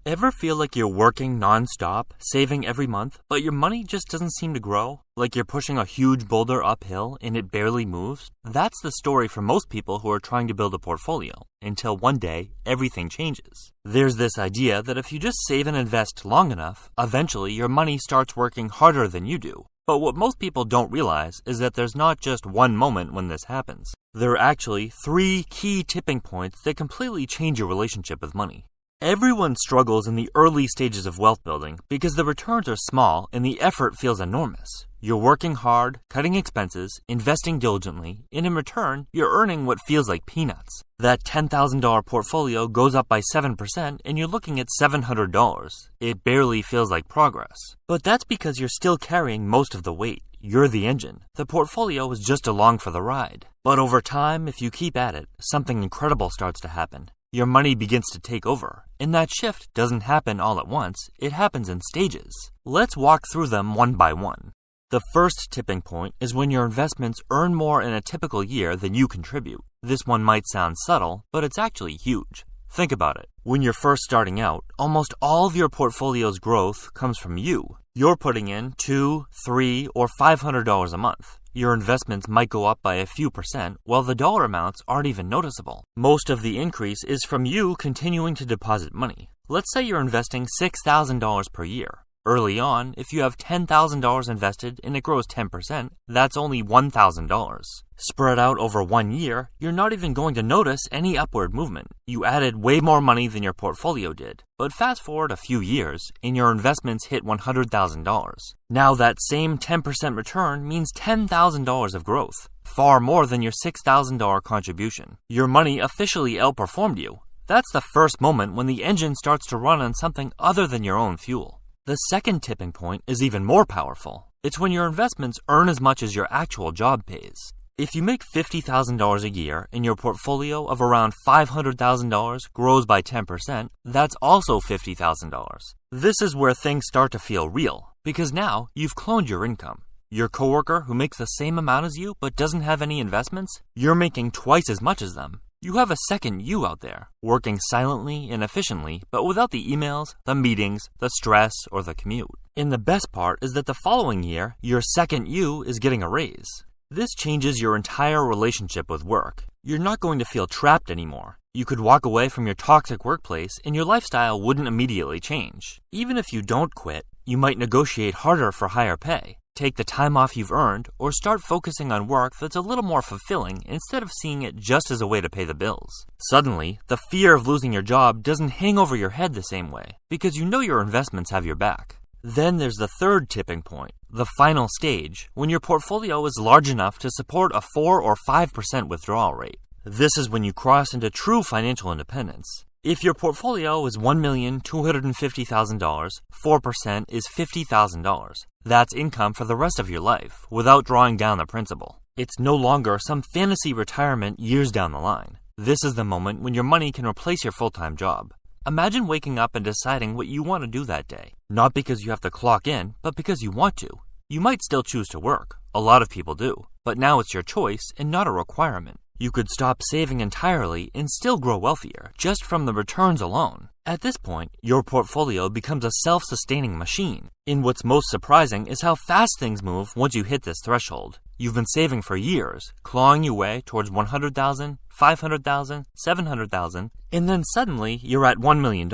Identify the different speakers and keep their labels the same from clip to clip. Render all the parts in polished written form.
Speaker 1: Ever feel like you're working non-stop, saving every month, but your money just doesn't seem to grow? Like you're pushing a huge boulder uphill and it barely moves? That's the story for most people who are trying to build a portfolio, until one day, everything changes. There's this idea that if you just save and invest long enough, eventually your money starts working harder than you do. But what most people don't realize is that there's not just one moment when this happens. There are actually 3 key tipping points that completely change your relationship with money. Everyone struggles in the early stages of wealth building because the returns are small and the effort feels enormous. You're working hard, cutting expenses, investing diligently, and in return, you're earning what feels like peanuts. That $10,000 portfolio goes up by 7% and you're looking at $700. It barely feels like progress. But that's because you're still carrying most of the weight. You're the engine. The portfolio is just along for the ride. But over time, if you keep at it, something incredible starts to happen. Your money begins to take over, and that shift doesn't happen all at once, it happens in stages. Let's walk through them one by one. The first tipping point is when your investments earn more in a typical year than you contribute. This one might sound subtle, but it's actually huge. Think about it. When you're first starting out, almost all of your portfolio's growth comes from you. You're putting in $200, $300, or $500 a month. Your investments might go up by a few percent, while the dollar amounts aren't even noticeable. Most of the increase is from you continuing to deposit money. Let's say you're investing $6,000 per year. Early on, if you have $10,000 invested and it grows 10%, that's only $1,000. Spread out over 1 year, you're not even going to notice any upward movement. You added way more money than your portfolio did. But fast forward a few years, and your investments hit $100,000. Now that same 10% return means $10,000 of growth, far more than your $6,000 contribution. Your money officially outperformed you. That's the first moment when the engine starts to run on something other than your own fuel. The second tipping point is even more powerful. It's when your investments earn as much as your actual job pays. If you make $50,000 a year and your portfolio of around $500,000 grows by 10%, that's also $50,000. This is where things start to feel real, because now you've cloned your income. Your coworker who makes the same amount as you but doesn't have any investments, you're making twice as much as them. You have a second you out there, working silently and efficiently, but without the emails, the meetings, the stress, or the commute. And the best part is that the following year, your second you is getting a raise. This changes your entire relationship with work. You're not going to feel trapped anymore. You could walk away from your toxic workplace and your lifestyle wouldn't immediately change. Even if you don't quit, you might negotiate harder for higher pay, take the time off you've earned, or start focusing on work that's a little more fulfilling instead of seeing it just as a way to pay the bills. Suddenly, the fear of losing your job doesn't hang over your head the same way, because you know your investments have your back. Then there's the third tipping point, the final stage, when your portfolio is large enough to support a 4 or 5% withdrawal rate. This is when you cross into true financial independence. If your portfolio is $1,250,000, 4% is $50,000. That's income for the rest of your life, without drawing down the principal. It's no longer some fantasy retirement years down the line. This is the moment when your money can replace your full-time job. Imagine waking up and deciding what you want to do that day. Not because you have to clock in, but because you want to. You might still choose to work. A lot of people do. But now it's your choice and not a requirement. You could stop saving entirely and still grow wealthier, just from the returns alone. At this point, your portfolio becomes a self-sustaining machine. And what's most surprising is how fast things move once you hit this threshold. You've been saving for years, clawing your way towards $100,000, $500,000, $700,000, and then suddenly you're at $1 million.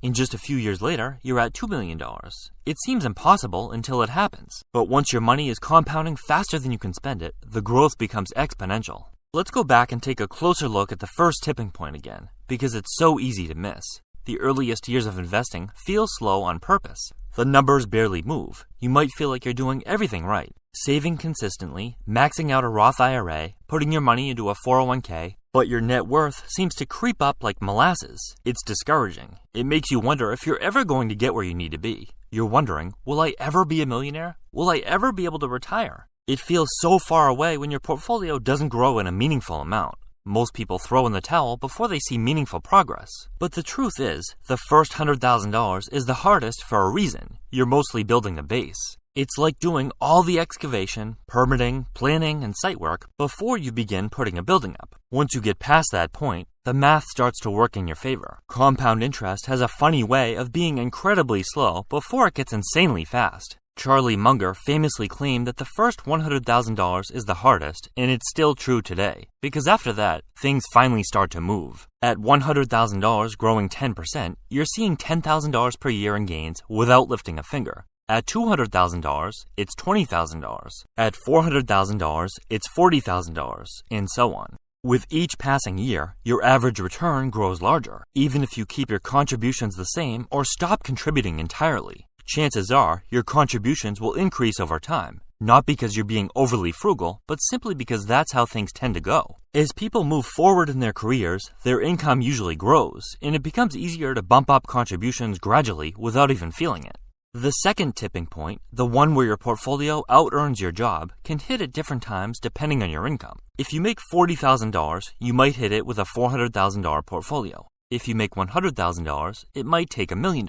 Speaker 1: And just a few years later, you're at $2 million. It seems impossible until it happens. But once your money is compounding faster than you can spend it, the growth becomes exponential. Let's go back and take a closer look at the first tipping point again, because it's so easy to miss. The earliest years of investing feel slow on purpose. The numbers barely move. You might feel like you're doing everything right. Saving consistently, maxing out a Roth IRA, putting your money into a 401k, but your net worth seems to creep up like molasses. It's discouraging. It makes you wonder if you're ever going to get where you need to be. You're wondering, will I ever be a millionaire? Will I ever be able to retire? It feels so far away when your portfolio doesn't grow in a meaningful amount. Most people throw in the towel before they see meaningful progress. But the truth is, the first $100,000 is the hardest for a reason. You're mostly building the base. It's like doing all the excavation, permitting, planning, and site work before you begin putting a building up. Once you get past that point, the math starts to work in your favor. Compound interest has a funny way of being incredibly slow before it gets insanely fast. Charlie Munger famously claimed that the first $100,000 is the hardest, and it's still true today, because after that, things finally start to move. At $100,000 growing 10%, you're seeing $10,000 per year in gains without lifting a finger. At $200,000, it's $20,000. At $400,000, it's $40,000, and so on. With each passing year, your average return grows larger, even if you keep your contributions the same or stop contributing entirely. Chances are your contributions will increase over time, not because you're being overly frugal, but simply because that's how things tend to go. As people move forward in their careers, their income usually grows, and it becomes easier to bump up contributions gradually without even feeling it. The second tipping point, the one where your portfolio out-earns your job, can hit at different times depending on your income. If you make $40,000, you might hit it with a $400,000 portfolio. If you make $100,000, it might take $1 million.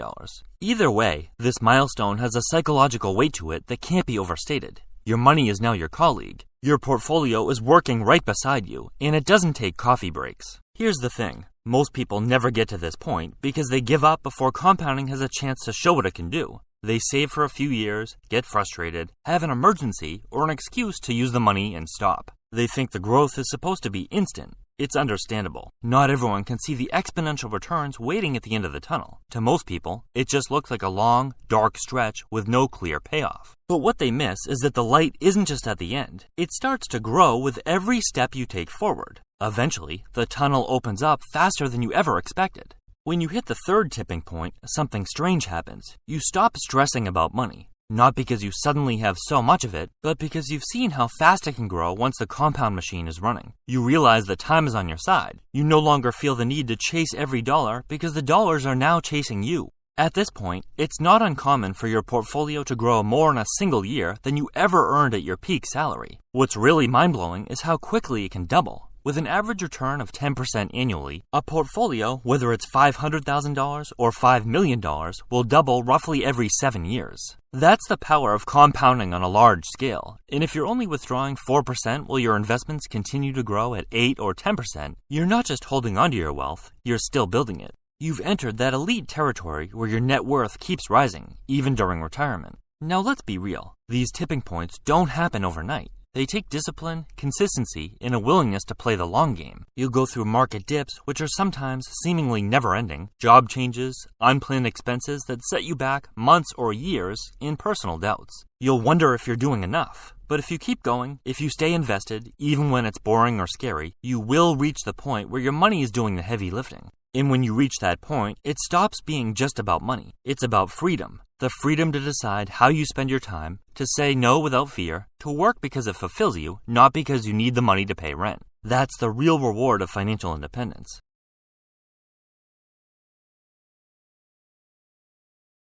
Speaker 1: Either way, this milestone has a psychological weight to it that can't be overstated. Your money is now your colleague. Your portfolio is working right beside you, and it doesn't take coffee breaks. Here's the thing. Most people never get to this point because they give up before compounding has a chance to show what it can do. They save for a few years, get frustrated, have an emergency, or an excuse to use the money and stop. They think the growth is supposed to be instant. It's understandable. Not everyone can see the exponential returns waiting at the end of the tunnel. To most people, it just looks like a long, dark stretch with no clear payoff. But what they miss is that the light isn't just at the end. It starts to grow with every step you take forward. Eventually, the tunnel opens up faster than you ever expected. When you hit the third tipping point, something strange happens. You stop stressing about money. Not because you suddenly have so much of it, but because you've seen how fast it can grow once the compound machine is running. You realize that time is on your side. You no longer feel the need to chase every dollar because the dollars are now chasing you. At this point, it's not uncommon for your portfolio to grow more in a single year than you ever earned at your peak salary. What's really mind-blowing is how quickly it can double. With an average return of 10% annually, a portfolio, whether it's $500,000 or $5 million, will double roughly every 7 years. That's the power of compounding on a large scale. And if you're only withdrawing 4% while your investments continue to grow at 8 or 10%, you're not just holding onto your wealth, you're still building it. You've entered that elite territory where your net worth keeps rising, even during retirement. Now let's be real. These tipping points don't happen overnight. They take discipline, consistency, and a willingness to play the long game. You'll go through market dips, which are sometimes seemingly never-ending, job changes, unplanned expenses that set you back months or years, and personal doubts. You'll wonder if you're doing enough. But if you keep going, if you stay invested, even when it's boring or scary, you will reach the point where your money is doing the heavy lifting. And when you reach that point, it stops being just about money. It's about freedom. The freedom to decide how you spend your time, to say no without fear, to work because it fulfills you, not because you need the money to pay rent. That's the real reward of financial independence.